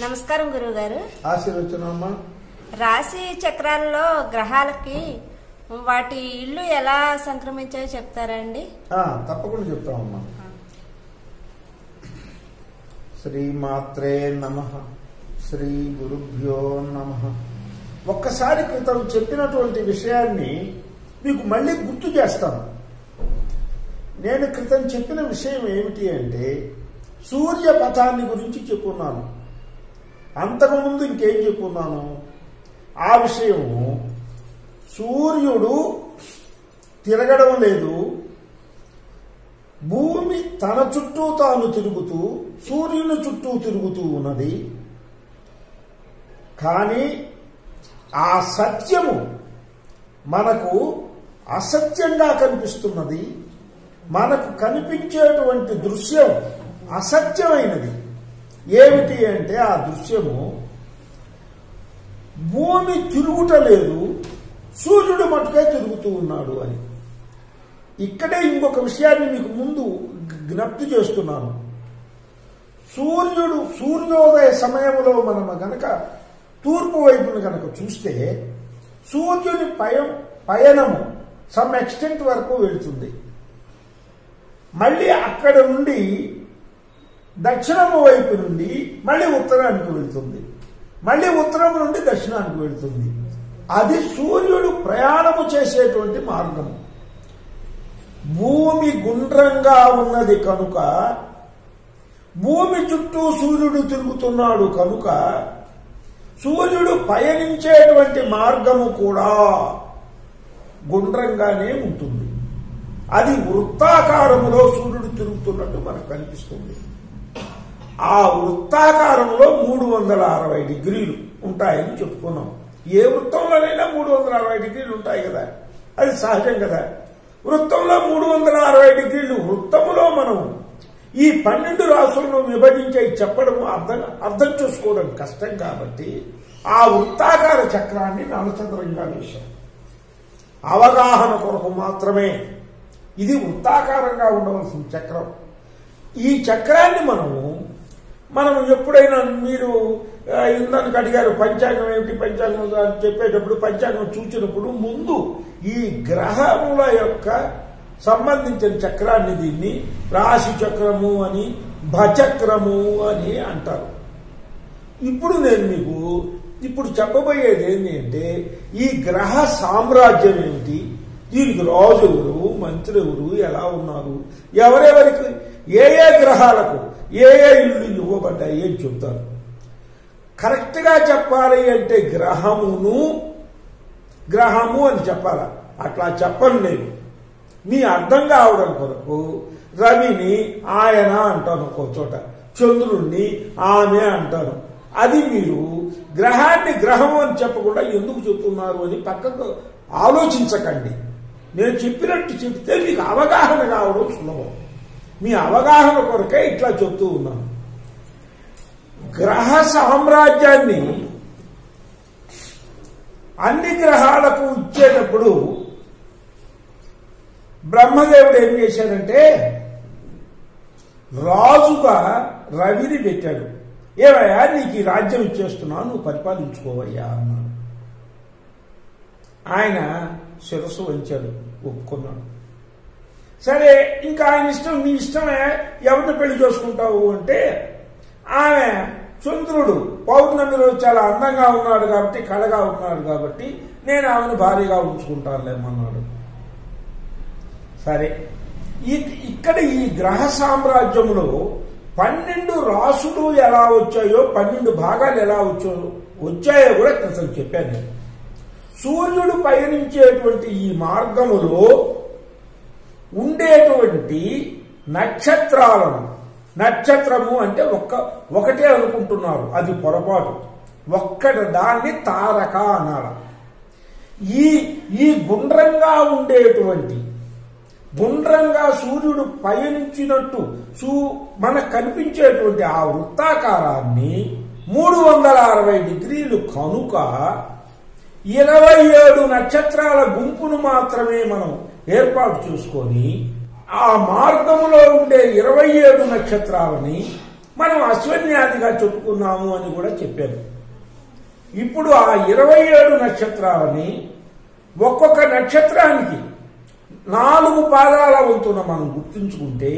నమస్కారం గురువు గారు. ఆశీర్వచనమ్మా. రాశి చక్రాల్లో గ్రహాలకి వాటి ఇల్లు ఎలా సంక్రమించాయో చెప్తారా అండి? తప్పకుండా చెప్తామమ్మా. శ్రీమాత్రే నమః. శ్రీ గురుభ్యో నమః. ఒక్కసారి క్రితం చెప్పినటువంటి విషయాన్ని మీకు మళ్ళీ గుర్తు చేస్తాను. నేను క్రితం చెప్పిన విషయం ఏమిటి అంటే సూర్య పథాన్ని గురించి చెప్పున్నాను. అంతకుముందు ఇంకేం చెప్పున్నాను? ఆ విషయము సూర్యుడు తిరగడం లేదు, భూమి తన చుట్టూ తాను తిరుగుతూ సూర్యుని చుట్టూ తిరుగుతూ ఉన్నది. కానీ ఆ సత్యము మనకు అసత్యంగా కనిపిస్తున్నది. మనకు కనిపించేటువంటి దృశ్యం అసత్యమైనది. ఏమిటి అంటే ఆ దృశ్యము భూమి తిరుగుటలేదు, సూర్యుడు మటుకే తిరుగుతూ ఉన్నాడు అని. ఇక్కడే ఇంకొక విషయాన్ని మీకు ముందు జ్ఞప్తి చేస్తున్నాను. సూర్యోదయ సమయంలో మనం గనక తూర్పు వైపును గనక చూస్తే సూర్యుని పయనము సమ్ ఎక్స్టెంట్ వరకు వెళుతుంది. మళ్ళీ అక్కడ నుండి దక్షిణము వైపు నుండి మళ్ళీ ఉత్తరానికి వెళుతుంది, మళ్ళీ ఉత్తరం నుండి దక్షిణానికి వెళుతుంది. అది సూర్యుడు ప్రయాణము చేసేటువంటి మార్గము. భూమి గుండ్రంగా ఉన్నది కనుక, భూమి చుట్టూ సూర్యుడు తిరుగుతున్నాడు కనుక సూర్యుడు పయనించేటువంటి మార్గము కూడా గుండ్రంగానే ఉంటుంది. అది వృత్తాకారములో సూర్యుడు తిరుగుతున్నట్టు మనకు కనిపిస్తుంది. ఆ వృత్తాకారంలో 360 డిగ్రీలు ఉంటాయని చెప్పుకున్నాం. ఏ వృత్తంలోనైనా 360 డిగ్రీలు ఉంటాయి కదా, అది సహజం కదా. వృత్తంలో 360 డిగ్రీలు. వృత్తములో మనం ఈ 12 రాసులను విభజించే చెప్పడం అర్థం చేసుకోవడం కష్టం కాబట్టి ఆ వృత్తాకార చక్రాన్ని నలచంద్రంగా వేశాం. అవగాహన కొరకు మాత్రమే ఇది వృత్తాకారంగా ఉండవలసిన చక్రం. ఈ చక్రాన్ని మనం ఎప్పుడైనా మీరు ఇందానికి అడిగారు పంచాంగం ఏమిటి, పంచాంగం అని చెప్పేటప్పుడు పంచాంగం చూసినప్పుడు ముందు ఈ గ్రహముల యొక్క సంబంధించిన చక్రాన్ని దీన్ని రాశి చక్రము అని భచక్రము అని అంటారు. ఇప్పుడు నేను మీకు చెప్పబోయేది ఏంటి అంటే ఈ గ్రహ సామ్రాజ్యం ఏమిటి, దీనికి రాజు ఎవరు, మంత్రులు ఎవరు, ఎలా ఉన్నారు, ఎవరెవరికి ఏ గ్రహాలకు ఏ ఇళ్ళు ఇవ్వబడ్డాయి అని చెప్తారు. కరెక్ట్గా చెప్పాలి అంటే గ్రహము అని చెప్పాలా, అట్లా చెప్పను నేను. మీ అర్థం కావడం కొరకు రవిని ఆయన అంటాను, ఒక్కో చోట చంద్రుణ్ణి ఆమె అంటాను. అది మీరు గ్రహాన్ని గ్రహం అని చెప్పకుండా ఎందుకు చెప్తున్నారు అని పక్కకు ఆలోచించకండి. నేను చెప్పినట్టు చెప్తే మీకు అవగాహన కావడం సులభం. మీ అవగాహన కొరకే ఇట్లా చెప్తూ ఉన్నాను. గ్రహ సామ్రాజ్యాన్ని అన్ని గ్రహాలకు ఇచ్చేటప్పుడు బ్రహ్మదేవుడు ఏం చేశాడంటే రాజుగా రవిని పెట్టాడు. ఏవయ్యా నీకు ఈ రాజ్యం ఇచ్చేస్తున్నాను, నువ్వు పరిపాలించుకోవయ్యా అన్నాడు. ఆయన శిరస్సు వంచాడు, ఒప్పుకున్నాడు. సరే ఇంకా ఆయన ఇష్టం, నీ ఇష్టమే, ఎవరిని పెళ్లి చేసుకుంటావు అంటే ఆమె చంద్రుడు పౌర్ణమి రోజు చాలా అందంగా ఉన్నాడు కాబట్టి, కళగా ఉన్నాడు కాబట్టి నేను ఆమెను భారీగా ఉంచుకుంటానులేమన్నాడు. సరే ఇక్కడ ఈ గ్రహ సామ్రాజ్యంలో 12 రాసులు ఎలా వచ్చాయో 12 భాగాలు ఎలా వచ్చాయో కూడా క్రితం చెప్పాను నేను. సూర్యుడు పయనించేటువంటి ఈ మార్గములో ఉండేటువంటి నక్షత్రాలను, నక్షత్రము అంటే ఒకటే అనుకుంటున్నారు, అది పొరపాటు. దాన్ని తారక అనాల. ఈ గుండ్రంగా ఉండేటువంటి, గుండ్రంగా సూర్యుడు పయనించినట్టు మనకు కనిపించేటువంటి ఆ వృత్తాకారాన్ని 360 డిగ్రీలు కనుక 27 నక్షత్రాల గుంపును మాత్రమే మనం ఏర్పాటు చేసుకొని ఆ మార్గములో ఉండే 27 నక్షత్రాలని మనం అశ్వన్యాదిగా చెప్పుకున్నాము అని కూడా చెప్పాను. ఇప్పుడు ఆ 27 నక్షత్రాలని ఒక్కొక్క నక్షత్రానికి 4 పాదాల వంతున మనం గుర్తుంచుకుంటే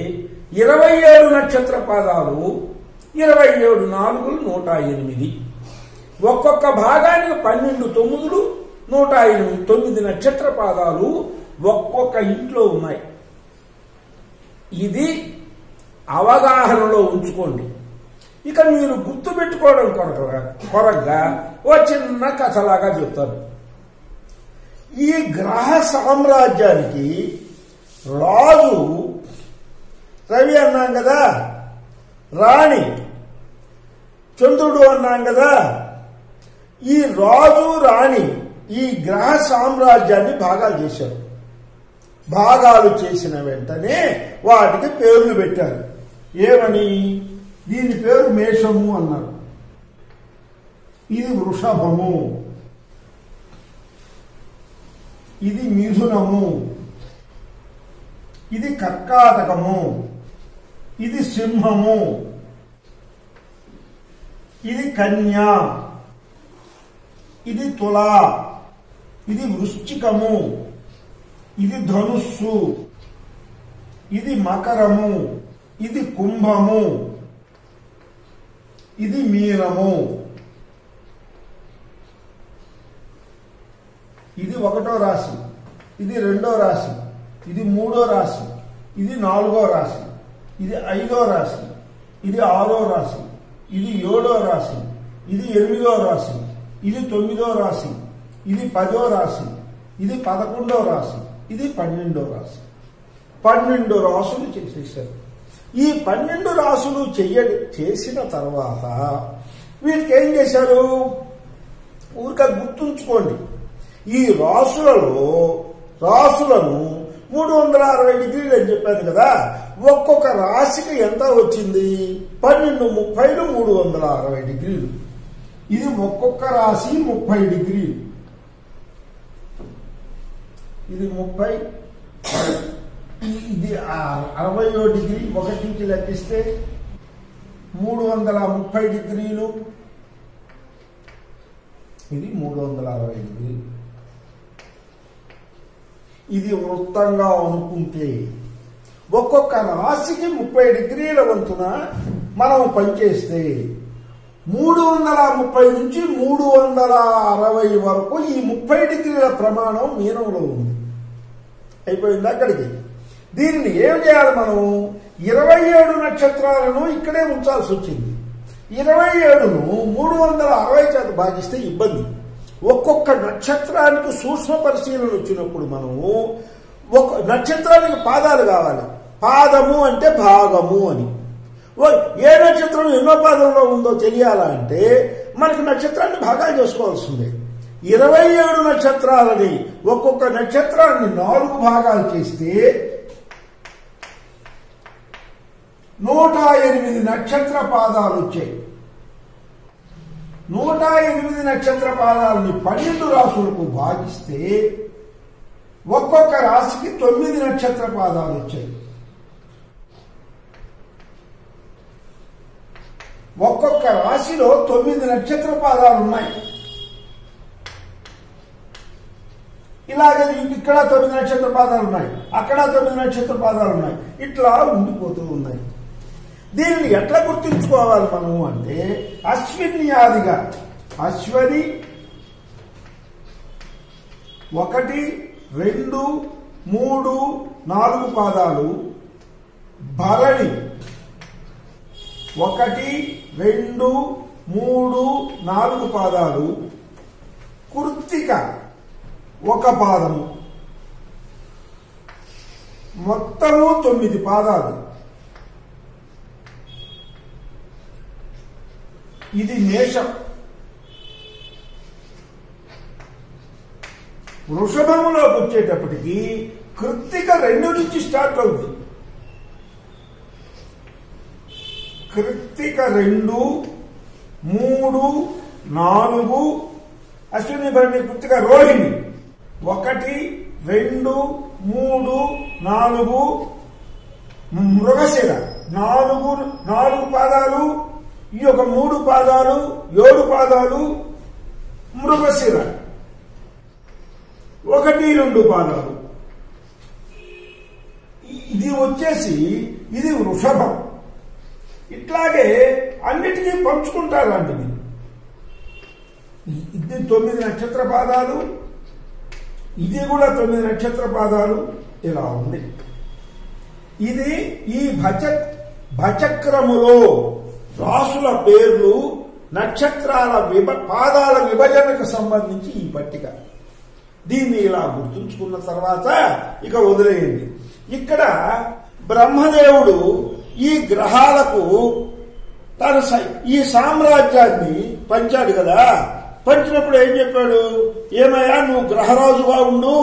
27 నక్షత్ర పాదాలు 27 4 108. ఒక్కొక్క భాగానికి 12 9 108. 9 నక్షత్ర పాదాలు ఒక్కొక్క ఇంట్లో ఉన్నాయి. ఇది అవగాహనలో ఉంచుకోండి. ఇక మీరు గుర్తుపెట్టుకోవడం కొరగా ఓ చిన్న కథలాగా చెప్తాను. ఈ గ్రహ సామ్రాజ్యానికి రాజు రవి అన్నాం కదా, రాణి చంద్రుడు అన్నాం కదా. ఈ రాజు రాణి ఈ గ్రహ సామ్రాజ్యాన్ని భాగాలు చేశారు. భాగాలు చేసిన వెంటనే వాటికి పేర్లు పెట్టారు. ఏమని? దీని పేరు మేషము అన్నారు, ఇది వృషభము, ఇది మిథునము, ఇది కర్కాటకము, ఇది సింహము, ఇది కన్యా, ఇది తుల, ఇది వృశ్చికము, ఇది ధనుస్సు, ఇది మకరము, ఇది కుంభము, ఇది మీనము. ఇది 1వ రాశి, ఇది 2వ రాశి, ఇది 3వ రాశి, ఇది 4వ రాశి, ఇది 5వ రాశి, ఇది 6వ రాశి, ఇది 7వ రాశి, ఇది 8వ రాశి, ఇది 9వ రాశి, ఇది 10వ రాశి, ఇది 11వ రాశి, ఇది 12వ రాశి. 12 రాసులు చేసేసారు. ఈ 12 రాసులు చేసిన తర్వాత వీటికి ఏం చేశారు? ఊరిక గుర్తుంచుకోండి. ఈ రాసులను 360 డిగ్రీలు అని చెప్పాను కదా. ఒక్కొక్క రాశికి ఎంత వచ్చింది? 12 30 360 డిగ్రీలు. ఇది ఒక్కొక్క రాశి 30 డిగ్రీలు. ఇది 30, ఇది 60 డిగ్రీ. 1 నుంచి లెక్కిస్తే 330 డిగ్రీలు. ఇది 360 డిగ్రీలు. ఇది వృత్తంగా అనుకుంటే ఒక్కొక్క రాశికి 30 డిగ్రీల వంతున మనం పనిచేస్తే 330 నుంచి 360 వరకు ఈ 30 డిగ్రీల ప్రమాణం మీనంలో ఉంది. అయిపోయింది అక్కడికి. దీన్ని ఏం చేయాలి? మనం 27 నక్షత్రాలను ఇక్కడే ఉంచాల్సి వచ్చింది. 27ను 360 చేత భాగిస్తే ఇబ్బంది. ఒక్కొక్క నక్షత్రానికి సూక్ష్మ పరిశీలన వచ్చినప్పుడు మనము ఒక నక్షత్రానికి పాదాలు కావాలి. పాదము అంటే భాగము అని. ఏ నక్షత్రం ఎన్నో పాదంలో ఉందో తెలియాలంటే మనకి నక్షత్రాన్ని భాగాలు చేసుకోవాల్సిందే. 27 నక్షత్రాలని ఒక్కొక్క నక్షత్రాన్ని 4 భాగాలు చేస్తే 108 నక్షత్ర పాదాలు వచ్చాయి. 108 నక్షత్ర పాదాలని 12 రాసులకు భాగిస్తే ఒక్కొక్క రాశికి 9 నక్షత్ర పాదాలు వచ్చాయి. ఒక్కొక్క రాశిలో 9 నక్షత్ర పాదాలు ఉన్నాయి. ఇలాగే ఇక్కడ 9 నక్షత్ర పాదాలు ఉన్నాయి, అక్కడ 9 నక్షత్ర పాదాలు ఉన్నాయి. ఇట్లా ఉండిపోతూ ఉన్నాయి. దీనిని ఎట్లా గుర్తించుకోవాలి మనము అంటే అశ్విన్యాదిగా అశ్వని 1 2 3 4 పాదాలు, భరణి 1 2 3 4 పాదాలు, కృత్తిక 1 పాదము, మొత్తము 9 పాదాలు. ఇది మేషం. వృషభములోకి వచ్చేటప్పటికి కృత్తిక 2 నుంచి స్టార్ట్ అవుతుంది. కృత్తిక 2 3 4 అశ్విని భరణి కృత్తిక రోహిణి 1 2 3 4 మృగశిర నాలుగు పాదాలు, ఈ యొక్క 3 పాదాలు, 7 పాదాలు మృగశిర, 1-2 పాదాలు. ఇది వచ్చేసి ఇది వృషభం. ఇట్లాగే అన్నిటికీ పంచుకుంటారండి మీరు. ఇది 9 నక్షత్ర పాదాలు, ఇది కూడా 9 నక్షత్ర పాదాలు. ఇలా ఉంది. ఇది ఈ భచక్రములో రాసుల పేర్లు, నక్షత్రాల పాదాల విభజనకు సంబంధించి ఈ పట్టిక. దీన్ని ఇలా గుర్తుంచుకున్న తర్వాత ఇక వదిలేయండి. ఇక్కడ బ్రహ్మదేవుడు ఈ గ్రహాలకు ఈ సామ్రాజ్యాన్ని పంచాడు కదా. పంచినప్పుడు ఏం చెప్పాడు? ఏమయ్యా, నువ్వు గ్రహరాజుగా ఉండు,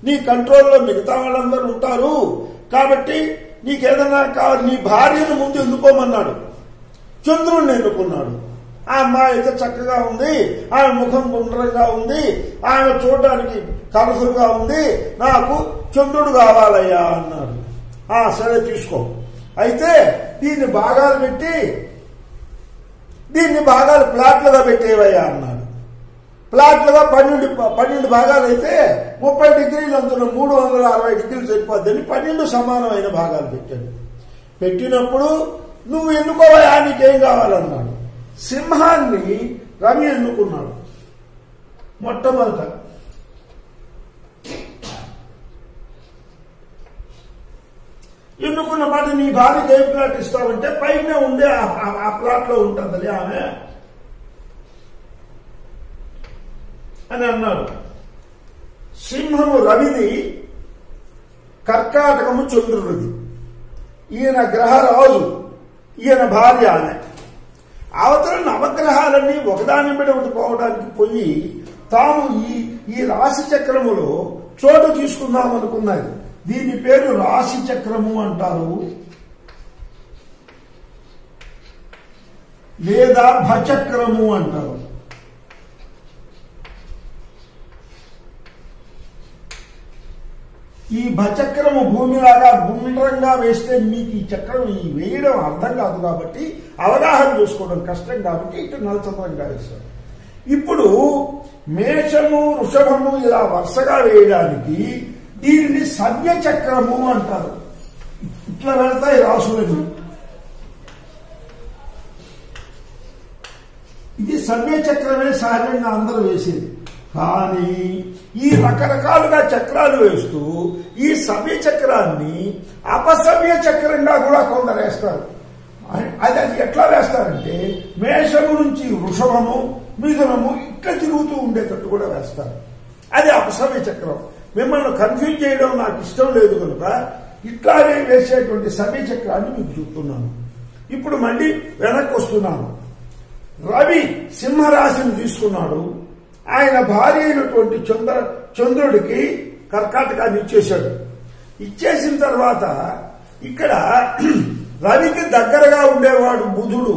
నీ కంట్రోల్లో మిగతా వాళ్ళందరూ ఉంటారు, కాబట్టి నీకేదైనా కావాలి, నీ భార్యను ముందు ఎన్నుకోమన్నాడు. చంద్రుణ్ణి ఎన్నుకున్నాడు. ఆ అమ్మాయి అయితే చక్కగా ఉంది, ఆమె ముఖం గుండ్రంగా ఉంది, ఆమె చూడడానికి కలర్ఫుల్గా ఉంది, నాకు చంద్రుడు కావాలయ్యా అన్నాడు. సరే తీసుకో, అయితే దీన్ని భాగాలు పెట్టి దీన్ని భాగాలు ప్లాట్లుగా పెట్టేవయ్యా అన్నాడు. ప్లాట్లుగా 12 భాగాలు అయితే 30 డిగ్రీలు అంతున్న 360 డిగ్రీలు సరిపోద్దని 12 సమానమైన భాగాలు పెట్టాడు. పెట్టినప్పుడు నువ్వు ఎన్నుకోవయా, నీకేం కావాలన్నాడు. సింహాన్ని రవి ఎన్నుకున్నాడు. మొట్టమొదట ఎన్నుకున్న మాట, నీ భార్యకి ఏం ప్లాట్ ఇస్తావంటే పైన ఉండే ఆ ప్లాట్ లో ఉంటుంది ఆమె అని అన్నాడు. సింహము రవిది, కర్కాటకము చంద్రుడిది. ఈయన గ్రహరాజు, ఈయన భార్య ఆమె. అవతల నవగ్రహాలన్నీ ఒకదాని మీద ఒకటి పోవడానికి పోయి తాము ఈ రాశి చక్రములో చోటు తీసుకుందాం అనుకున్నది. దీని పేరు రాశి చక్రము అంటారు, లేదా భచక్రము అంటారు. ఈ భచక్రము భూమిలాగా గుండ్రంగా వేస్తే మీకు ఈ చక్రం వేయడం అర్థం కాదు కాబట్టి, అవగాహన చేసుకోవడం కష్టం కాబట్టి ఇటు నలచంద్రంగా వేస్తారు. ఇప్పుడు మేషము, వృషభము ఇలా వరుసగా వేయడానికి దీనిని సవ్యచక్రము అంటారు. ఇట్లా వెళ్తాయి రాసులని. ఇది సవ్యచక్రమే సహజంగా అందరూ వేసేది. కానీ ఈ రకరకాలుగా చక్రాలు వేస్తూ ఈ సవ్య చక్రాన్ని అపసవ్య చక్రంగా కూడా కొందరు వేస్తారు. అది ఎట్లా వేస్తారంటే, మేషము నుంచి వృషభము, మిథునము ఇట్లా తిరుగుతూ ఉండేటట్టు కూడా వేస్తారు. అది అపసవ్య చక్రం. మిమ్మల్ని కన్ఫ్యూజ్ చేయడం నాకు ఇష్టం లేదు కనుక ఇట్లానే వేసేటువంటి సవ్య చక్రాన్ని మీకు చెప్తున్నాను. ఇప్పుడు మళ్ళీ వెనక్కి వస్తున్నాను. రవి సింహరాశిని తీసుకున్నాడు. ఆయన భార్య అయినటువంటి చంద్రుడికి కర్కాటకాన్ని ఇచ్చేశాడు. ఇచ్చేసిన తర్వాత ఇక్కడ రవికి దగ్గరగా ఉండేవాడు బుధుడు.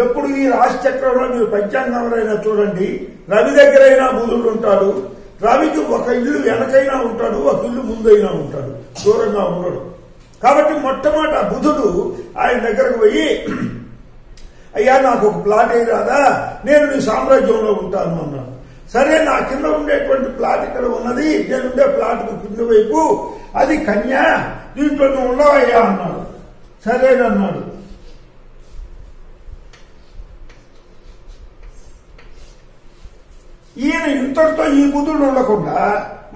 ఎప్పుడు ఈ రాశి చక్రంలో మీరు పంచాంగం ఎవరైనా చూడండి, రవి దగ్గరైనా బుధుడు ఉంటాడు. రవికి ఒక ఇల్లు వెనకైనా ఉంటాడు, ఒక ఇల్లు ముందైనా ఉంటాడు, దూరంగా ఉండడు. కాబట్టి మొట్టమొదట బుధుడు ఆయన దగ్గరకు పోయి, అయ్యా నాకు ఒక ప్లాట్ అయ్యాదా, నేను నీ సామ్రాజ్యంలో ఉంటాను అన్నాడు. సరే, నా కింద ఉండేటువంటి ప్లాట్ ఇక్కడ ఉన్నది, నేనుండే ప్లాట్ కింద వైపు అది కన్యా, దీంట్లో నువ్వు ఉండవయ్యా అన్నాడు. సరేనన్నాడు. ఈయన ఇంతటితో ఈ బుధుడు ఉండకుండా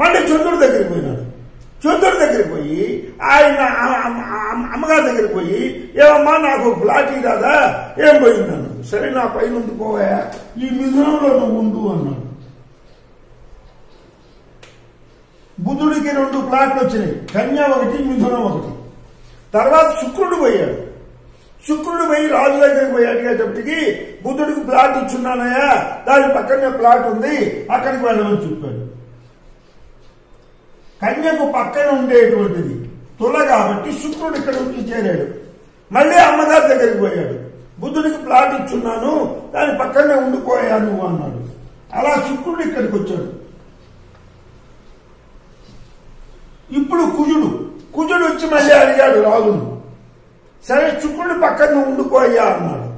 మళ్ళీ చంద్రుడి దగ్గరికి పోయినాడు. చంద్రుడి దగ్గరికి పోయి ఆయన అమ్మగారి దగ్గరికి పోయి, ఏమమ్మా నాకు ప్లాట్ ఇదాదా, ఏం పోయింది అన్నాడు. సరే, నా పైన పోయా, ఈ మిథునంలో నువ్వు ఉండు అన్నాడు. బుధుడికి 2 ప్లాట్లు వచ్చినాయి, కన్యా ఒకటి, మిథునం ఒకటి. తర్వాత శుక్రుడు పోయాడు. శుక్రుడు పోయి రాజు దగ్గరికి పోయి అడిగేటప్పటికి, బుధుడికి ప్లాట్ ఇచ్చున్నానయ్యా, దాని పక్కనే ప్లాట్ ఉంది, అక్కడికి వెళ్ళమని చెప్పాడు. కన్యకు పక్కన ఉండేటువంటిది తుల కాబట్టి శుక్రుడు ఇక్కడ వచ్చి చేరాడు. మళ్ళీ అమ్మగారి దగ్గరికి పోయాడు. బుధుడికి ప్లాట్ ఇచ్చున్నాను, దాని పక్కనే ఉండిపోయా నువ్వు అన్నాడు. అలా శుక్రుడు ఇక్కడికి వచ్చాడు. ఇప్పుడు కుజుడు వచ్చి మళ్ళీ అడిగాడు రాజును, సరే శుక్రుడి పక్కన ఉండిపోయా అన్నాడు.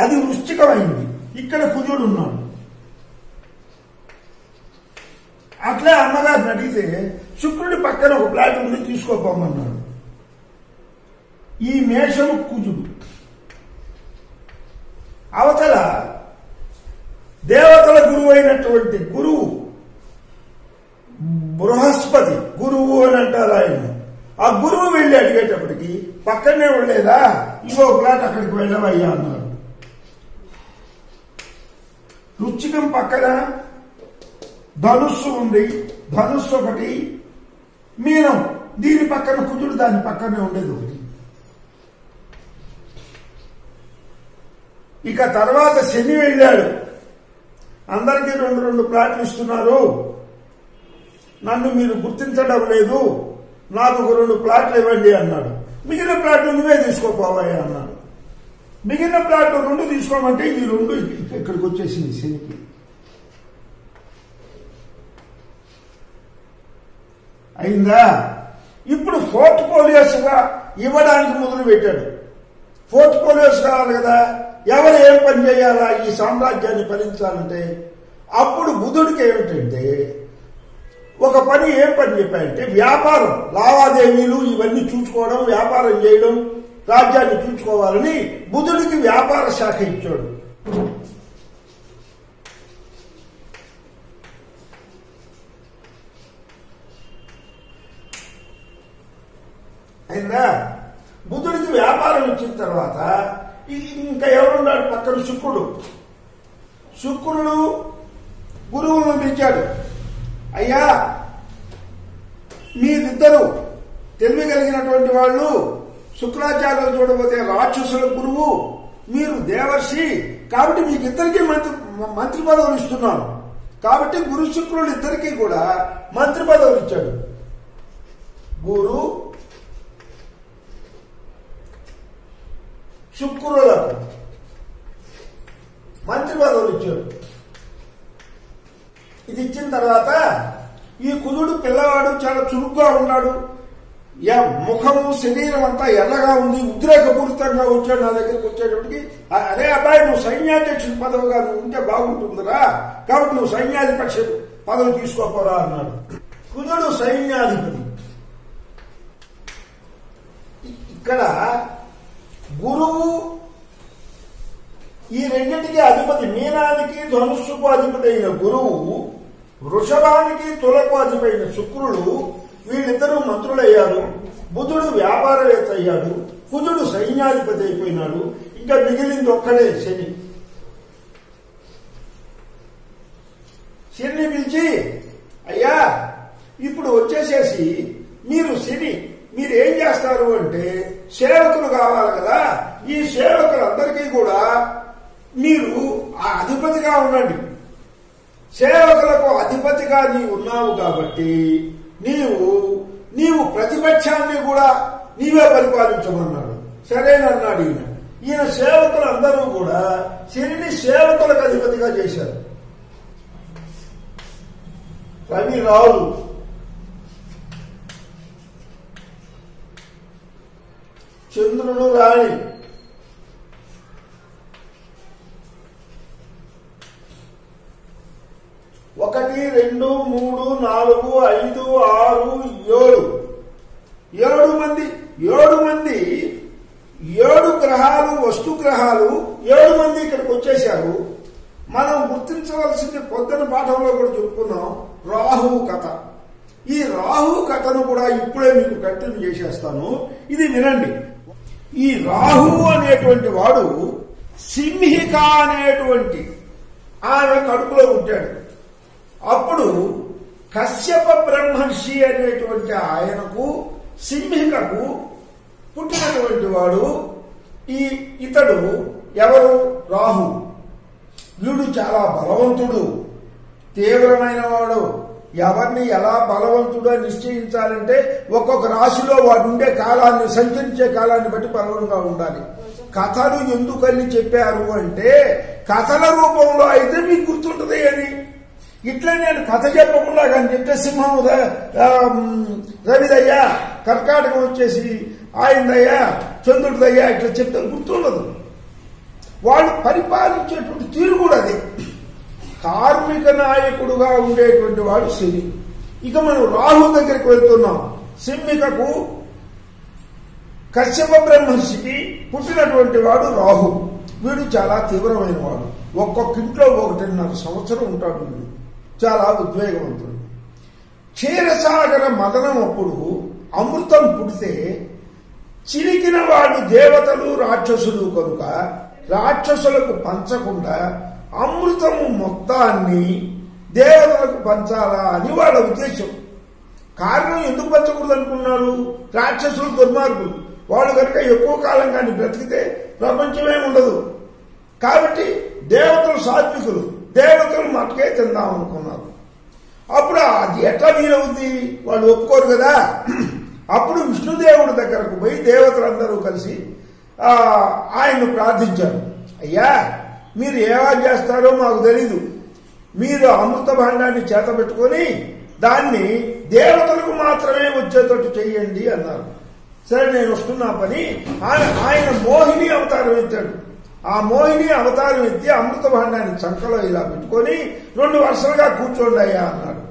అది వృశ్చికమైంది. ఇక్కడ కుజుడు ఉన్నాడు. అట్లే అమ్మగారిని అడిగితే శుక్రుడి పక్కన ఒక ప్లాట్ ఉంది తీసుకోపోమన్నాడు. ఈ మేషము కుజుడు, అవతల దేవతల గురువు అయినటువంటి గురువు బృహస్పతి గురువు అని అంటారు ఆయన. ఆ గురువు వెళ్ళి అడిగేటప్పటికి పక్కనే ఉండలేదా, ఇంకో ప్లాట్ అక్కడికి వెళ్ళవయ్యా అన్నాడు. వృశ్చికం పక్కన ధనుస్సు ఉంది, ధనుస్సు ఒకటి, మీనం దీని పక్కన కుజుడు దాని పక్కనే ఉండేది ఒకటి. ఇక తర్వాత శని వెళ్ళాడు. అందరికీ 2 ప్లాట్లు ఇస్తున్నారు, నన్ను మీరు గుర్తించడం లేదు, నాకు ఒక 2 ప్లాట్లు ఇవ్వండి అన్నాడు. మిగిలిన ప్లాట్లు నువ్వే తీసుకోపోవాయి అన్నాడు. మిగిలిన ప్లాట్లు 2 తీసుకోమంటే ఈ 2 ఇక్కడికి వచ్చేసింది శనికి. అయిందా? ఇప్పుడు పోర్ట్ఫోలియోస్గా ఇవ్వడానికి మొదలు పెట్టాడు. పోర్ట్ఫోలియోస్ కావాలి కదా, ఎవరు ఏం పని చేయాలా ఈ సామ్రాజ్యాన్ని ఫలించాలంటే. అప్పుడు బుధుడికి ఏమిటంటే ఒక పని ఏం పని చెప్పాయంటే వ్యాపారం, లావాదేవీలు ఇవన్నీ చూసుకోవడం, వ్యాపారం చేయడం, రాజ్యాన్ని చూసుకోవాలని బుధుడికి వ్యాపార శాఖ ఇచ్చాడు. అయిందా? బుధుడికి వ్యాపారం ఇచ్చిన తర్వాత ఇంకా ఎవరున్నాడు పక్కన శుక్రుడు. శుక్రుడు గురువులను పిలిచాడు. అయ్యా, మీరిద్దరూ తెలివి కలిగినటువంటి వాళ్ళు, శుక్రాచార్యులు చూడబోతే రాక్షసుల గురువు, మీరు దేవర్షి, కాబట్టి మీకు ఇద్దరికీ మంత్రి పదవులు ఇస్తున్నాను. కాబట్టి గురు శుక్రులు ఇద్దరికీ కూడా మంత్రి పదవులు ఇచ్చాడు. గురు శుక్రులకు మంత్రి పదవులు ఇచ్చాడు. ఇది ఇచ్చిన తర్వాత ఈ కుజుడు పిల్లవాడు చాలా చురుగ్గా ఉన్నాడు. ముఖము శరీరం అంతా ఎర్రగా ఉంది, ఉద్రేకపూరితంగా వచ్చాడు. నా దగ్గరికి వచ్చేటప్పటికి, అరే అబ్బాయి, నువ్వు సైన్యాధ్యక్షుడి పదవిగా నువ్వు ఉంటే బాగుంటుందిరా, కాబట్టి నువ్వు సైన్యాధిపక్ష పదవి తీసుకోపోరా అన్నాడు. కుజుడు సైన్యాధిపతి. ఇక్కడ గురువు ఈ రెండింటికి అధిపతి. మీనానికి ధనుస్సుకు అధిపతి అయిన గురువు, వృషభానికి తులకు అధిపతి అయిన శుక్రుడు, వీళ్ళిద్దరూ మంత్రులయ్యారు. బుధుడు వ్యాపారవేత్త అయ్యాడు. కుజుడు సైన్యాధిపతి అయిపోయినాడు. ఇంకా మిగిలింది ఒక్కడే శని. శని పిలిచి, అయ్యా, ఇప్పుడు వచ్చేసేసి మీరు ఏం చేస్తారు అంటే సేవకులు కావాలి కదా, ఈ సేవకులందరికీ కూడా మీరు ఆ అధిపతిగా ఉండండి. సేవకులకు అధిపతిగా నీవు ఉన్నావు కాబట్టి నీవు ప్రతిపక్షాన్ని కూడా నీవే పరిపాలించమన్నాడు. సరేనన్నాడు ఈయన. ఈయన సేవకులందరూ కూడా శనిని సేవకులకు అధిపతిగా చేశారు. రవి రాజు, చంద్రుడు రాణి. ఒకటి, 2, 3, 4, 5, 6, 7 మంది 7 గ్రహాలు, వస్తు గ్రహాలు 7 మంది ఇక్కడికి వచ్చేశారు. మనం గుర్తించవలసింది పొద్దున పాఠంలో కూడా చెప్పుకున్నాం, రాహువు కథ. ఈ రాహువు కథను కూడా ఇప్పుడే మీకు కంటిన్యూ చేసేస్తాను, ఇది వినండి. ఈ రాహువు అనేటువంటి వాడు సింహిక అనేటువంటి ఆమె కడుపులో పుట్టాడు. అప్పుడు కశ్యప బ్రహ్మర్షి అనేటువంటి ఆయనకు సింహికకు పుట్టినటువంటి వాడు ఇతడు ఎవరు? రాహు. వీడు చాలా బలవంతుడు, తీవ్రమైన వాడు. ఎవరిని ఎలా బలవంతుడో నిశ్చయించాలంటే ఒక్కొక్క రాశిలో వాడు ఉండే కాలాన్ని, సంచరించే కాలాన్ని బట్టి బలవంగా ఉండాలి. కథలు ఎందుకని చెప్పారు అంటే కథల రూపంలో అయితే మీకు గుర్తుంటది అని. ఇట్లా నేను కథ చెప్పకుండా కానీ చెప్తే సింహం రవిదయ్య, కర్కాటకం వచ్చేసి ఆయనదయ్యా చంద్రుడిదయ్యా ఇట్లా చెప్తే గుర్తుండదు. వాళ్ళు పరిపాలించేటువంటి తీరు కూడా అదే. కార్మిక నాయకుడుగా ఉండేటువంటి వాడు శని. ఇక మనం రాహు దగ్గరికి వెళ్తున్నాం. సింహికకు కశ్యప బ్రహ్మర్షికి పుట్టినటువంటి వాడు రాహు. వీడు చాలా తీవ్రమైన వాడు. ఒక్కొక్క ఇంట్లో 1.5 సంవత్సరం ఉంటాడు. వీడు చాలా ఉద్వేగవంతుడు. క్షీరసాగర మదనం అప్పుడు అమృతం పుడితే చిలికిన వాళ్ళు దేవతలు రాక్షసులు కనుక రాక్షసులకు పంచకుండా అమృతము మొత్తాన్ని దేవతలకు పంచాలా అని వాళ్ళ ఉద్దేశం. కారణం ఎందుకు పంచకూడదు అనుకున్నారు? రాక్షసులు దుర్మార్గులు. వాళ్ళు కనుక ఎక్కువ కాలం కానీ బ్రతికితే ప్రపంచమే ఉండదు. కాబట్టి దేవతలు సాత్వికులు, దేవతలు మటుకే తిందాం అనుకున్నారు. అప్పుడు అది ఎట్లా వీలవుద్ది? వాళ్ళు ఒప్పుకోరు కదా. అప్పుడు విష్ణుదేవుడి దగ్గరకు పోయి దేవతలందరూ కలిసి ఆయన్ను ప్రార్థించారు. అయ్యా, మీరు ఏమా చేస్తారో మాకు తెలీదు. మీరు అమృత భాండాన్ని చేతబెట్టుకొని దాన్ని దేవతలకు మాత్రమే వచ్చేటట్టు చెయ్యండి అన్నారు. సరే, నేను వస్తున్నా పని. ఆయన మోహిని అవతారం ఎత్తాడు. ఆ మోహిని అవతారం ఎత్తి అమృత భాండాన్ని చంకలో ఇలా పెట్టుకొని 2 వరుసలుగా కూర్చోండి అయ్యా అన్నాడు.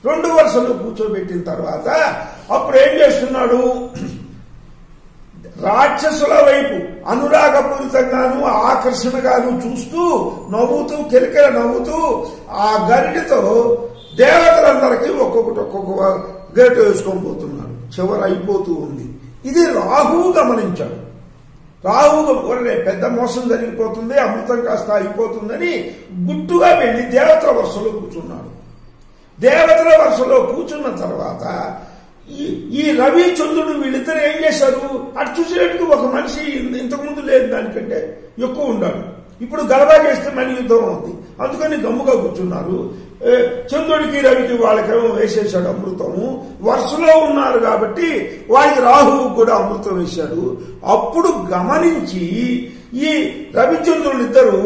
2 వరుసలు కూర్చోబెట్టిన తర్వాత అప్పుడు ఏం చేస్తున్నాడు? రాక్షసుల వైపు అనురాగపూరితంగాను ఆకర్షణగాను చూస్తూ నవ్వుతూ కిలకిల నవ్వుతూ ఆ గరిటితో దేవతలందరికీ ఒక్కొక్క గరిట వేసుకొని పోతున్నాడు. చివరి అయిపోతూ ఉంది. ఇది రాహువు గమనించాడు. రాహువు పెద్ద మోసం జరిగిపోతుంది, అమృతం కాస్త అయిపోతుందని గుట్టుగా వెళ్లి దేవతల వరుసలో కూర్చున్నాడు. దేవతల వరుసలో కూర్చున్న తర్వాత ఈ రవి చంద్రుడు వీళ్ళిద్దరు ఏం చేశారు? అటు చూసేటట్టు ఒక మనిషి ఇంతకుముందు లేదు, దానికంటే ఎక్కువ ఉన్నాడు. ఇప్పుడు గలబా చేస్తే మళ్ళీ యుద్ధం అవుతుంది. అందుకని గమ్ముగా కూర్చున్నారు. చంద్రుడికి రవికి వాళ్ళకేమో వేసేశాడు అమృతము. వరుసలో ఉన్నారు కాబట్టి వాడికి రాహువు కూడా అమృతం వేశాడు. అప్పుడు గమనించి ఈ రవిచంద్రులిద్దరూ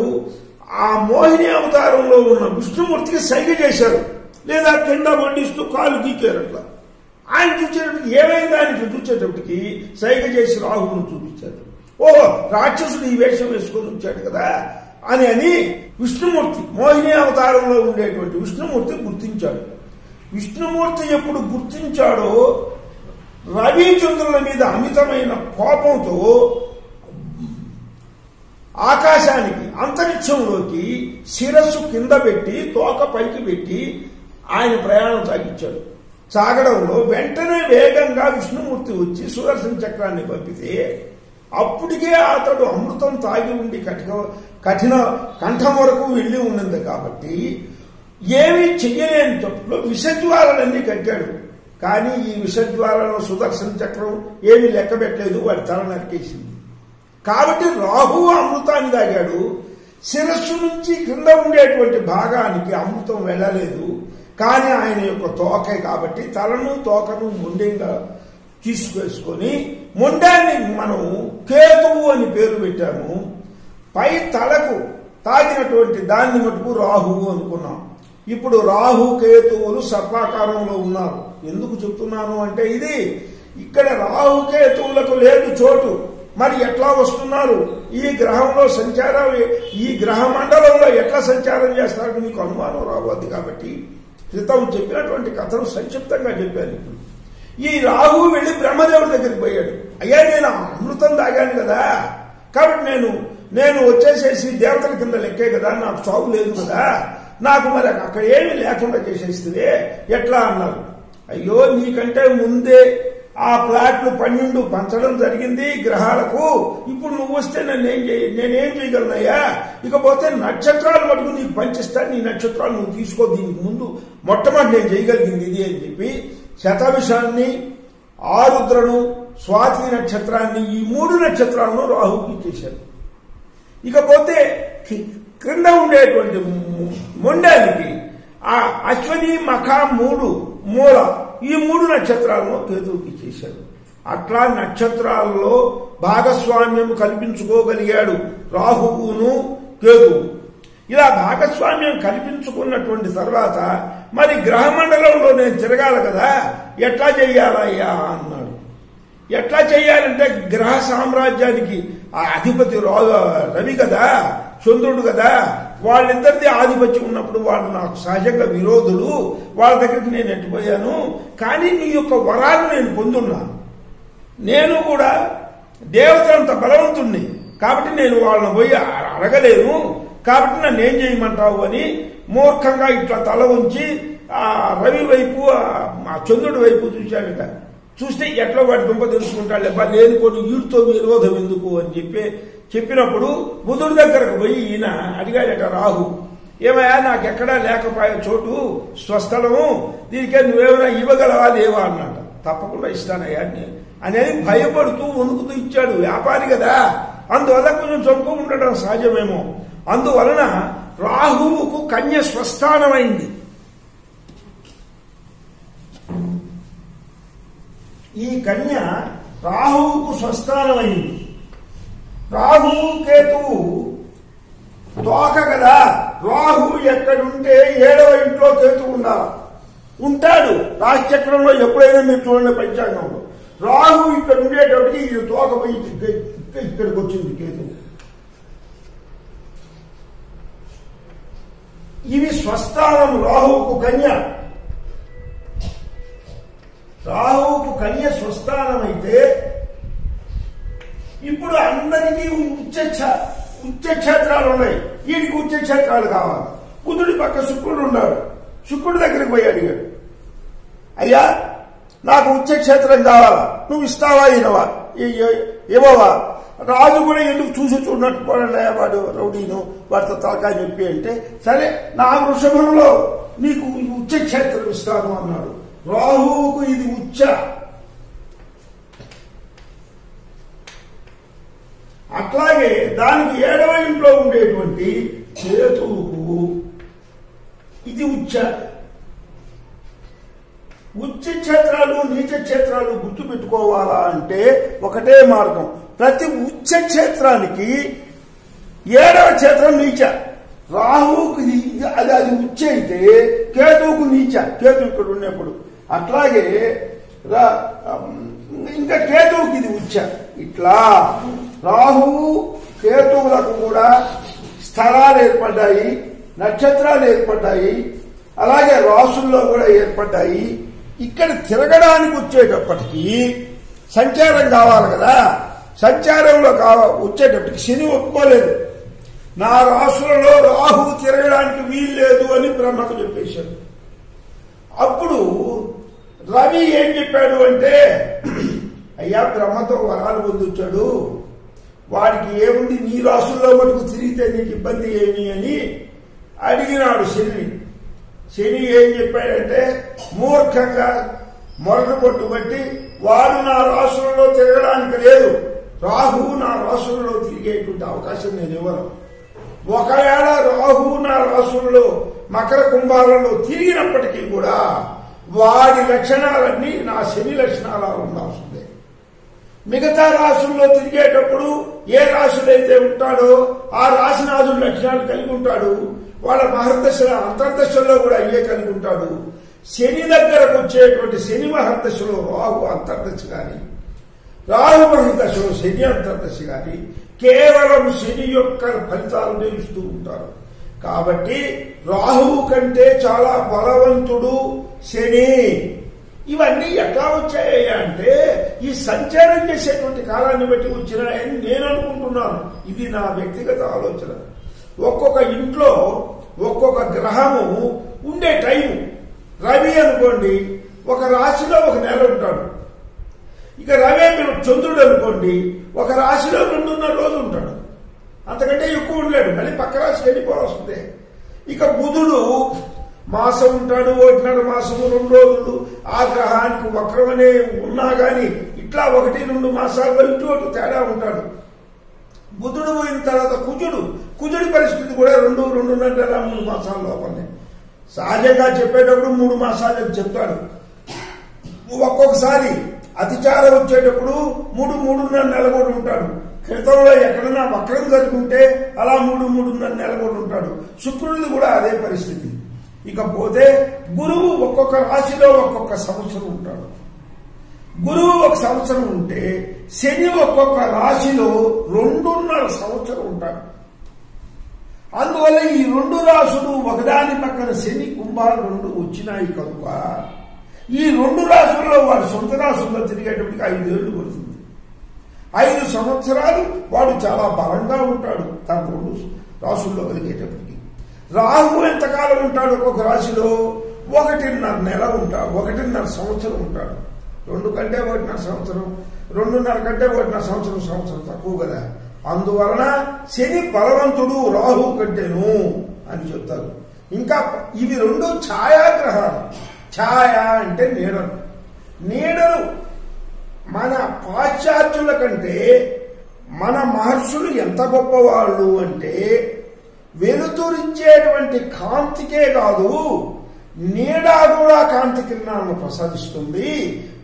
ఆ మోహిని అవతారంలో ఉన్న విష్ణుమూర్తికి సైగ చేశారు, లేదా కింద మండిస్తూ కాలు గీకారట్లా. ఆయన చూసేటప్పటికి ఏమైంది? ఆయన చూసేటప్పటికి సైగ చేసి రాహువును చూపించాడు. ఓహో, రాక్షసుడు ఈ వేషం వేసుకొని వచ్చాడు కదా అని విష్ణుమూర్తి, మోహిని అవతారంలో ఉండేటువంటి విష్ణుమూర్తి గుర్తించాడు. విష్ణుమూర్తి ఎప్పుడు గుర్తించాడో రవిచంద్రుల మీద అమితమైన కోపంతో ఆకాశానికి అంతరిక్షంలోకి శిరస్సు కింద పెట్టి తోక పైకి పెట్టి ఆయన ప్రయాణం సాగించాడు. సాగడంలో వెంటనే వేగంగా విష్ణుమూర్తి వచ్చి సుదర్శన చక్రాన్ని పంపితే అప్పటికే అతడు అమృతం తాగి ఉండి కఠిన కంఠం వరకు వెళ్లి ఉన్నది కాబట్టి ఏమీ చెయ్యలేని చోట్లో విషజ్వాలలన్నీ కట్టాడు. కానీ ఈ విషజ్వాలలో సుదర్శన చక్రం ఏమీ లెక్క పెట్టలేదు, వాడి తల నరికేసింది. కాబట్టి రాహువు అమృతాన్ని తాగాడు. శిరస్సు నుంచి కింద ఉండేటువంటి భాగానికి అమృతం వెళ్ళలేదు. కానీ ఆయన యొక్క తోకే కాబట్టి తలను తోకను మొండెంగా తీసుకేసుకొని మొండాన్ని మనం కేతువు అని పేరు పెట్టాము. పై తలకు తాగినటువంటి దాన్ని మటుకు రాహువు అనుకున్నాం. ఇప్పుడు రాహు కేతువులు సర్పాకారంలో ఉన్నారు. ఎందుకు చెప్తున్నాను అంటే ఇది ఇక్కడ రాహు కేతువులకు లేదు చోటు. మరి ఎట్లా వస్తున్నారు? ఈ గ్రహంలో సంచారం, ఈ గ్రహ మండలంలో ఎట్లా సంచారం చేస్తారని మీకు అనుమానం రావద్దు. కాబట్టి క్రితం చెప్పినటువంటి కథను సంక్షిప్తంగా చెప్పాను. ఇప్పుడు ఈ రాహువు వెళ్లి బ్రహ్మదేవుడి దగ్గరికి పోయాడు. అయ్యా, నేను అమృతం తాగాను కదా, కాబట్టి నేను వచ్చేసేసి దేవతల కింద లెక్కే కదా, నాకు చావు లేదు కదా, నాకు మరి అక్కడ ఏమీ లేకుండా చేసేస్తే ఎట్లా అన్నారు. అయ్యో, నీకంటే ముందే ఆ ప్లాట్లు 12 పంచడం జరిగింది గ్రహాలకు. ఇప్పుడు నువ్వు వస్తే నేనేం చేయగలనయ్యా? ఇకపోతే నక్షత్రాలు మటుకు నీకు పంచిస్తాను, నీ నక్షత్రాలు నువ్వు తీసుకో, దీనికి ముందు మొట్టమొదటి నేను చేయగలిగింది ఇది అని చెప్పి శతభిషాన్ని, ఆరుద్రను, స్వాతి నక్షత్రాన్ని, ఈ 3 నక్షత్రాలను రాహుకి ఇచ్చేశారు. ఇకపోతే క్రింద ఉండేటువంటి మొండానికి ఆ అశ్వని, మఖ, 3 మూల, ఈ 3 నక్షత్రాలను కేతువుకి ఇచ్చేశారు. అట్లా నక్షత్రాల్లో భాగస్వామ్యం కల్పించుకోగలిగాడు రాహువును కేతువు. ఇలా భాగస్వామ్యం కల్పించుకున్నటువంటి తర్వాత మరి గ్రహమండలంలో నేను తిరగాలి కదా, ఎట్లా చెయ్యాలయ్యా అన్నాడు. ఎట్లా చేయాలంటే గ్రహ సామ్రాజ్యానికి ఆ అధిపతి రవి కదా, చంద్రుడు కదా, వాళ్ళిద్దరిది ఆధిపత్యం ఉన్నప్పుడు వాళ్ళు నాకు సహజంగా విరోధులు, వాళ్ళ దగ్గరికి నేను ఎట్టిపోయాను. కానీ నీ యొక్క వరాలు నేను పొందున్నాను. నేను కూడా దేవతలంత బలవంతుణ్ణి కాబట్టి నేను వాళ్ళని పోయి అడగలేను. కాబట్టి నన్ను ఏం చేయమంటావు అని మూర్ఖంగా ఇట్లా తల ఉంచి ఆ రవి వైపు ఆ చంద్రుడి వైపు చూశాడట. చూస్తే ఎట్లా వాడి దుంప తెలుసుకుంటాడు, లేని కొన్ని వీటితో విరోధం ఎందుకు అని చెప్పినప్పుడు బుధుడి దగ్గరకు పోయి ఈయన అడిగాడట రాహు, ఏమయ్యా నాకెక్కడా లేకపోయే చోటు స్వస్థలము, దీనికే నువ్వేమైనా ఇవ్వగలవా లేవా అన్నాడు. తప్పకుండా ఇస్తానయ్యా అనేది భయపడుతూ వణుకుతూ ఇచ్చాడు. వ్యాపారి కదా, అందువల్ల కొంచెం చొక్కు ఉండడం సహజమేమో. అందువలన రాహువుకు కన్య స్వస్థానమైంది. ఈ కన్య రాహువుకు స్వస్థానమైంది. రాహువు కేతువు తోక కదా, రాహువు ఎక్కడుంటే 7వ ఇంట్లో కేతువు ఉంటాడు. రాశిచక్రంలో ఎప్పుడైనా మీరు చూడండి పంచాంగంలో రాహు ఇక్కడ ఉండేటప్పటికి ఇది తోక పోయి ఇక్కడికి వచ్చింది కేతువు. ఇవి స్వస్థానం రాహువుకు కన్య. రాహువుకు కన్య స్వస్థానం అయితే ఇప్పుడు అందరికీ ఉచ్చక్షేత్రాలు ఉన్నాయి. వీడికి ఉచ్చక్షేత్రాలు కావాలి. బుధుడి పక్క శుక్రుడు ఉన్నాడు. శుక్రుడి దగ్గరికి పోయి అడిగాడు, అయ్యా నాకు ఉచ్చక్షేత్రం కావాలా, నువ్వు ఇస్తావా ఇనవా ఇవ్వవా? రాజు కూడా ఎందుకు చూసి చూడనట్టు పోడండి వాడు రౌడీను, వాడితో తలకాయ చెప్పి అంటే సరే నా వృషభంలో నీకు ఉచ్చక్షేత్రం ఇస్తాను అన్నాడు. రాహువుకు ఇది ఉచ్చ. అట్లాగే దానికి 7వ ఇంట్లో ఉండేటువంటి కేతువుకు ఇది ఉచ్చ. ఉచ్చ క్షేత్రాలు నీచ క్షేత్రాలు గుర్తు పెట్టుకోవాలా అంటే ఒకటే మార్గం. ప్రతి ఉచ్చ క్షేత్రానికి 7వ క్షేత్రం నీచ. రాహువుకు అది ఉచ్చ అయితే కేతువుకు నీచ. కేతువు ఇక్కడ ఉన్నప్పుడు అట్లాగే ఇంకా కేతువుకి ఇది ఉచ్చ. ఇట్లా రాహువు కేతువులకు కూడా స్థలాలు ఏర్పడ్డాయి, నక్షత్రాలు ఏర్పడ్డాయి, అలాగే రాసుల్లో కూడా ఏర్పడ్డాయి. ఇక్కడ తిరగడానికి వచ్చేటప్పటికీ సంచారం కావాలి కదా. సంచారంలో వచ్చేటప్పటికి శని ఒప్పుకోలేదు. నా రాసులలో రాహువు తిరగడానికి వీల్లేదు అని బ్రహ్మకు చెప్పేశాడు. అప్పుడు రవి ఏం చెప్పాడు అంటే, అయ్యా బ్రహ్మతో వరాలు పొందొచ్చాడు, వాడికి ఏముంది నీ రాసుల్లో మటుకు తిరిగితే నీకు ఇబ్బంది ఏమి అని అడిగినాడు శని. శని ఏం చెప్పాడంటే మూర్ఖంగా మొరటు పట్టుబట్టి వాడు నా రాసులలో తిరగడానికి లేదు, రాహువు నా రాసులలో తిరిగేటువంటి అవకాశం నేను ఇవ్వను. ఒకవేళ రాహువు నా రాసులలో మకర కుంభాలలో తిరిగినప్పటికీ కూడా వాడి లక్షణాలన్నీ నా శని లక్షణాలు ఉండాల్సిందే. మిగతా రాశుల్లో తిరిగేటప్పుడు ఏ రాశులైతే ఉంటాడో ఆ రాశినాథుడు లక్షణాలు కలిగి ఉంటాడు. వాళ్ళ మహర్దశల అంతర్దశల్లో కూడా అయ్యే కలిగి ఉంటాడు. శని దగ్గరకు వచ్చేటువంటి శని మహర్దశలో రాహు అంతర్దశ కానీ, రాహు మహర్దశలో శని అంతర్దశ కానీ కేవలం శని యొక్క ఫలితాలు ఇస్తూ ఉంటారు. కాబట్టి రాహువు కంటే చాలా బలవంతుడు శని. ఇవన్నీ ఎట్లా వచ్చాయి అంటే ఈ సంచారం చేసేటువంటి కాలాన్ని బట్టి వచ్చినాయని నేను అనుకుంటున్నాను. ఇది నా వ్యక్తిగత ఆలోచన. ఒక్కొక్క ఇంట్లో ఒక్కొక్క గ్రహము ఉండే టైము. రవి అనుకోండి ఒక రాశిలో ఒక నెల ఉంటాడు. ఇక రవి చంద్రుడు అనుకోండి ఒక రాశిలో 2.5 రోజులు ఉంటాడు, అంతకంటే ఎక్కువ ఉండలేడు. మళ్ళీ పక్క రాశికి వెళ్ళిపోవాల్సిందే. ఇక బుధుడు మాసం ఉంటాడు, 1.5 మాసము 2 రోజులు. ఆ గ్రహానికి వక్రమనే ఉన్నా గాని ఇట్లా 1-2 మాసాల్లో ఇటు తేడా ఉంటాడు. బుధుడు పోయిన తర్వాత కుజుడి పరిస్థితి కూడా 2-2.5 3 మాసాల లోపలనే. సహజంగా చెప్పేటప్పుడు 3 మాసాలు చెప్తాడు. ఒక్కొక్కసారి అతిచారం వచ్చేటప్పుడు 3-3.5 నెలలు కూడా ఉంటాడు. క్రితంలో ఎక్కడన్నా వక్రం జరుగుంటే అలా 3-3.5 నెలలు కూడా ఉంటాడు. శుక్రుడిది కూడా అదే పరిస్థితి. ఇకపోతే గురువు ఒక్కొక్క రాశిలో ఒక్కొక్క సంవత్సరం ఉంటాడు. గురువు ఒక సంవత్సరం ఉంటే శని ఒక్కొక్క రాశిలో 2.5 సంవత్సరం ఉంటాడు. అందువల్ల ఈ 2 రాశులు ఒకదాని పక్కన శని కుంభాలు 2 వచ్చినాయి కనుక ఈ 2 రాశుల్లో వాడు సొంత రాశుల్లో తిరిగేటప్పటికి 5 ఏళ్లు పడుతుంది. 5 సంవత్సరాలు వాడు చాలా బలంగా ఉంటాడు తన 2 రాశుల్లో కలిగేటప్పటికి. రాహు ఎంతకాలం ఉంటాడు ఒక్కొక్క రాశిలో? 1.5 నెల ఉంటాడు, 1.5 సంవత్సరం ఉంటాడు. 2 కంటే 1.5 సంవత్సరం, 2.5 కంటే 1.5 సంవత్సరం తక్కువ కదా. అందువలన శని బలవంతుడు రాహు కంటేను అని చెప్తారు. ఇంకా ఇవి 2 ఛాయాగ్రహాలు. ఛాయ అంటే నీడలు. నీడలు మన పాశ్చాత్యుల కంటే మన మహర్షులు ఎంత గొప్పవాళ్ళు అంటే వెలుతురిచ్చేటువంటి కాంతికే కాదు, నీడ కూడా కాంతి కిరణాలను ప్రసాదిస్తుంది.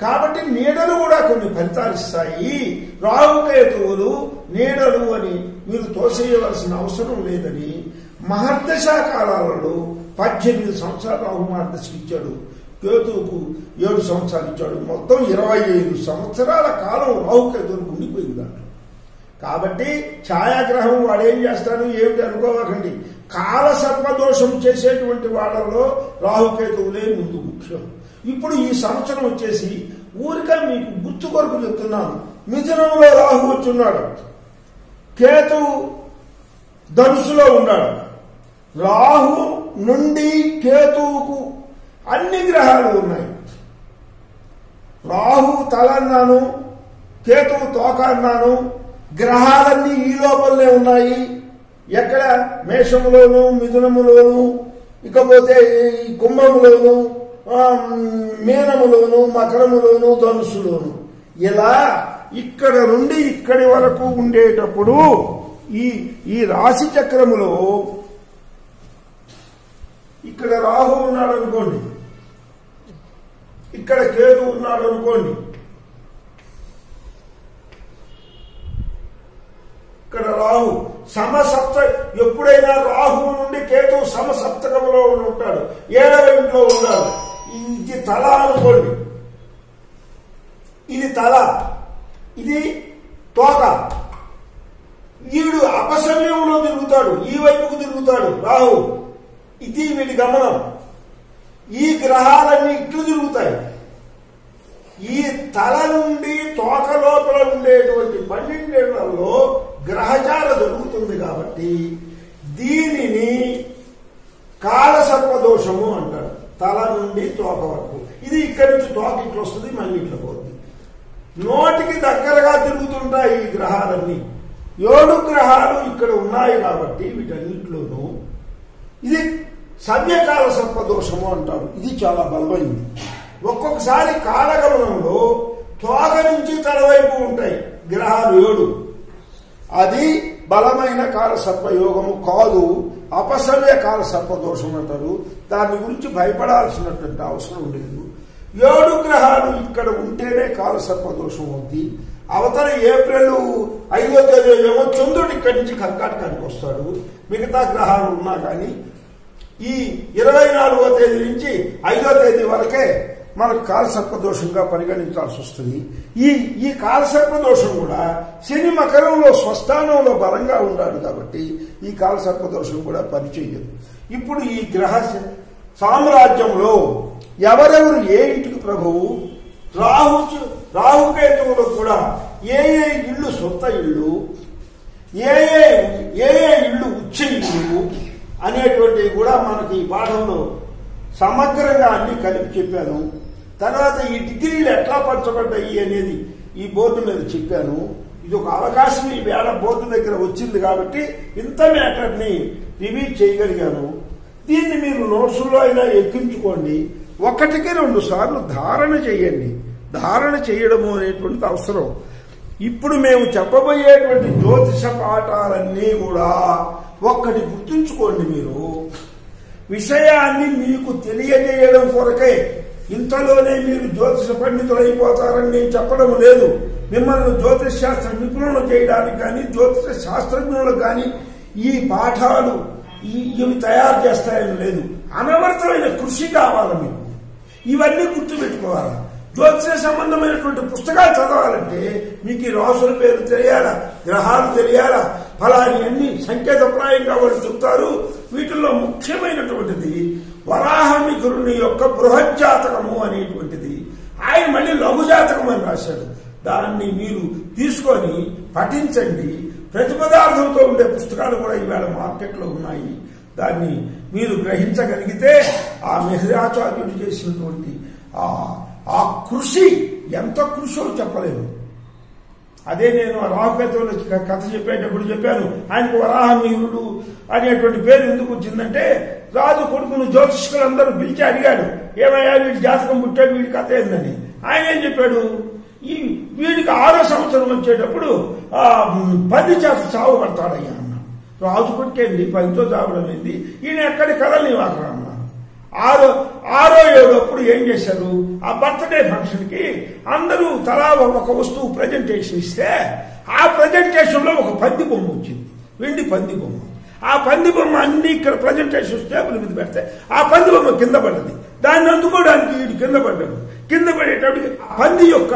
కాబట్టి నీడలు కూడా కొన్ని ఫలితాలు ఇస్తాయి. రాహుకేతువులు నీడలు అని మీరు తోసేయవలసిన అవసరం లేదని మహర్దశా కాలాలలో 18 సంవత్సరాలు రాహు మహర్దశకి ఇచ్చాడు. కేతువుకు 7 సంవత్సరాలు ఇచ్చాడు. మొత్తం 25 సంవత్సరాల కాలం రాహుకేతువులకు ఉండిపోయిందంట. కాబట్టి ఛాయాగ్రహం వాడేం చేస్తాడు ఏమిటి అనుకోవకండి. కాలసర్పదోషం చేసేటువంటి వాళ్ళలో రాహుకేతువులే ముందు ముఖ్యం. ఇప్పుడు ఈ సంవత్సరం వచ్చేసి ఊరిక మీకు గుర్తు కొరకు చెప్తున్నాను. మిథునంలో రాహు వచ్చున్నాడు, కేతువు ధనుసులో ఉన్నాడు. రాహు నుండి కేతువుకు అన్ని గ్రహాలు ఉన్నాయి. రాహు తల అన్నాను, కేతువు తోక అన్నాను. గ్రహాలన్నీ ఈ లోపలనే ఉన్నాయి. ఎక్కడ? మేషములోను, మిథునములోను, ఇకపోతే ఈ కుంభములోను, మీనములోను, మకరములోను, ధనుసులోను. ఇలా ఇక్కడ నుండి ఇక్కడి వరకు ఉండేటప్పుడు ఈ రాశి చక్రములో ఇక్కడ రాహు ఉన్నాడు అనుకోండి, ఇక్కడ కేతు ఉన్నాడు అనుకోండి, ఇక్కడ రాహు సమసప్త. ఎప్పుడైనా రాహువు నుండి కేతు సమసప్తకములో ఉంటాడు, 7వ ఇంట్లో ఉన్నాడు. ఇది తల అనుకోండి, ఇది తల, ఇది తోక. వీడు అపసమయంలో తిరుగుతాడు, ఈ వైపుకు తిరుగుతాడు రాహు. ఇది వీడి గమనం. ఈ గ్రహాలన్నీ ఇట్లు తిరుగుతాయి. ఈ తల నుండి తోక లోపల ఉండేటువంటి 12 ఏళ్లలో గ్రహచార జరుగుతుంది. కాబట్టి దీనిని కాలసర్పదోషము అంటారు. తల నుండి తోక వరకు. ఇది ఇక్కడి నుంచి తోక ఇట్లా వస్తుంది, మళ్ళీ ఇట్లా పోతుంది. నోటికి దగ్గరగా తిరుగుతుంటాయి ఈ గ్రహాలన్నీ. 7 గ్రహాలు ఇక్కడ ఉన్నాయి కాబట్టి వీటన్నింటిలోనూ ఇది సవ్యకాల సర్పదోషము అంటారు. ఇది చాలా బలమైంది. ఒక్కొక్కసారి కాలగమనంలో తోక నుంచి తలవైపు ఉంటాయి గ్రహాలు 7. అది బలమైన కాల సర్పయోగము కాదు, అపసవ్య కాల సర్పదోషం అంటారు. దాని గురించి భయపడాల్సినటువంటి అవసరం లేదు. 7 గ్రహాలు ఇక్కడ ఉంటేనే కాల సర్పదోషం అవుతుంది. అవతల ఏప్రిల్ 5వ తేదీ ఏమో చంద్రుడు ఇక్కడి నుంచి కర్కాటకానికి వస్తాడు. మిగతా గ్రహాలు ఉన్నా కానీ ఈ 24వ తేదీ నుంచి 5వ తేదీ వరకే మనకు కాలసర్పదోషంగా పరిగణించాల్సి వస్తుంది. ఈ కాలసర్పదోషం కూడా శని మకరంలో స్వస్థానంలో బలంగా ఉన్నాడు కాబట్టి ఈ కాలసర్పదోషం కూడా పనిచేయదు. ఇప్పుడు ఈ గ్రహ సామ్రాజ్యంలో ఎవరెవరు ఏ ఇంటికి ప్రభువు, రాహుకేతువులకు కూడా ఏ ఇళ్ళు సొంత ఇళ్ళు, ఏ ఇళ్ళు ఉచ్చ ఇళ్ళు అనేటువంటివి కూడా మనకి ఈ పాఠంలో సమగ్రంగా అన్ని కలిపి చెప్పాను. తర్వాత ఈ డిగ్రీలు ఎట్లా పంచబడ్డాయి అనేది ఈ బోర్డు మీద చెప్పాను. ఇది ఒక అవకాశం ఈ వేళ బోర్డు దగ్గర వచ్చింది కాబట్టి ఇంత మ్యాటర్ని రివ్యూ చేయగలిగాను. దీన్ని మీరు నోట్స్లో అయినా ఎక్కించుకోండి. 1కి 2 సార్లు ధారణ చేయండి. ధారణ చేయడము అనేటువంటిది అవసరం. ఇప్పుడు మేము చెప్పబోయేటువంటి జ్యోతిష పాఠాలన్నీ కూడా ఒక్కటి గుర్తుంచుకోండి. మీరు విషయాన్ని మీకు తెలియజేయడం కొరకే. ఇంతలోనే మీరు జ్యోతిష పండితులు అయిపోతారని నేను చెప్పడం లేదు. మిమ్మల్ని జ్యోతిష శాస్త్ర నిపుణులు చేయడానికి కానీ జ్యోతిష శాస్త్రజ్ఞులకు కానీ ఈ పాఠాలు ఇవి తయారు చేస్తాయని లేదు. అనవరతమైన కృషి కావాలి మీకు. ఇవన్నీ గుర్తుపెట్టుకోవాలి. జ్యోతిష సంబంధమైనటువంటి పుస్తకాలు చదవాలంటే మీకు ఈ రాసుల పేరు తెలియాలా, గ్రహాలు తెలియాలా, ఫలాని అన్ని సంకేతప్రాయంగా వాళ్ళు చెప్తారు. వీటిల్లో ముఖ్యమైనటువంటిది వరాహమిహిరుని యొక్క బృహజ్జాతకము అనేటువంటిది. ఆయన మళ్ళీ లఘుజాతకం అని రాశాడు. దాన్ని మీరు తీసుకొని పఠించండి. ప్రతిపదార్థంతో ఉండే పుస్తకాలు కూడా ఈవేళ మార్కెట్లో ఉన్నాయి. దాన్ని మీరు గ్రహించగలిగితే ఆ మిహిరాచార్యుడు చేసినటువంటి ఆ కృషి ఎంత కృషో చెప్పలేను. అదే నేను రాహుకేతువుల కథ చెప్పేటప్పుడు చెప్పాను. ఆయనకు వరాహమిహిరుడు అనేటువంటి పేరు ఎందుకు వచ్చిందంటే రాజు కొడుకును జ్యోతిష్కులందరూ పిలిచి అడిగాడు, ఏమయ్యా వీడి జాతకం పుట్టాడు, వీడి కథ ఏందని. ఆయన ఏం చెప్పాడు, వీడికి 6వ సంవత్సరం వచ్చేటప్పుడు పంది చేత చావు పడతాడయ్యా అన్నాడు. రాజు కొడుకేంది పందితో చావడం ఏంది, ఈయన ఎక్కడి కథలు అక్కడ అన్నాను. 6వ 7ప్పుడు ఏం చేశారు, ఆ బర్త్డే ఫంక్షన్ కి అందరూ తలా ఒక వస్తువు ప్రజెంటేషన్ ఇస్తే ఆ ప్రజెంటేషన్ లో ఒక పంది బొమ్మ వచ్చింది, వెండి పంది బొమ్మ. ఆ పంది బొమ్మ అన్ని ఇక్కడ ప్రజెంటేషన్ టేబుల్ మీద పెడితే ఆ పంది బొమ్మ కింద పడ్డది. దాన్ని అందుకోవడానికి వీడు కింద పడ్డాడు. కింద పడేటప్పటికి పంది యొక్క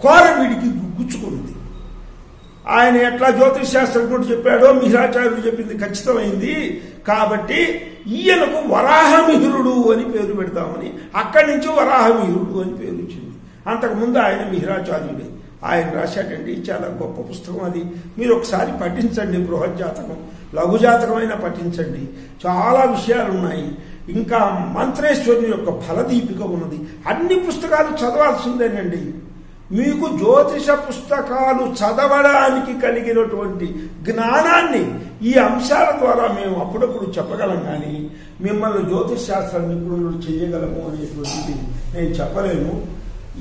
కోర వీడికి గుచ్చుకుంది. ఆయన ఎట్లా జ్యోతిష్ శాస్త్రం చెప్పాడో మిహిరాచార్యుడు చెప్పింది ఖచ్చితమైంది. కాబట్టి ఈయనకు వరాహమిహిరుడు అని పేరు పెడతామని అక్కడి నుంచి వరాహమిహిరుడు అని పేరు వచ్చింది. అంతకుముందు ఆయన మిహిరాచార్యుడే. ఆయన రాశాడండి, చాలా గొప్ప పుస్తకం అది. మీరు ఒకసారి పఠించండి. బృహజ్జాతకం, లఘుజాతకమైనా పఠించండి. చాలా విషయాలు ఉన్నాయి. ఇంకా మంత్రేశ్వరుని యొక్క ఫలదీపిక ఉన్నది. అన్ని పుస్తకాలు చదవాల్సిందేనండి. మీకు జ్యోతిష పుస్తకాలు చదవడానికి కలిగినటువంటి జ్ఞానాన్ని ఈ అంశాల ద్వారా మేము అప్పుడప్పుడు చెప్పగలం, కానీ మిమ్మల్ని జ్యోతిష్ శాస్త్ర నిపుణులు చేయగలము అనేటువంటిది నేను చెప్పలేను.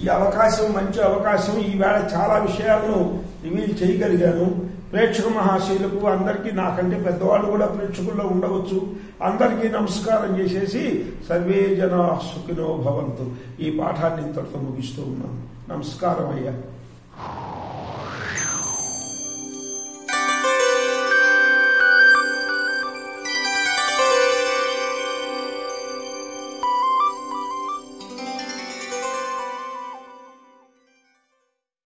ఈ అవకాశం మంచి అవకాశం. ఈవేళ చాలా విషయాలను రివీల్ చేయగలిగాను. ప్రేక్షక మహాశయులకు అందరికీ, నాకంటే పెద్దవాళ్ళు కూడా ప్రేక్షకుల్లో ఉండవచ్చు, అందరికీ నమస్కారం చేసేసి సర్వే జనా సుఖినో భవంతు ఈ పాఠాన్ని ఇంతటితో ముగిస్తూ ఉన్నాను. నమస్కారం అయ్యా.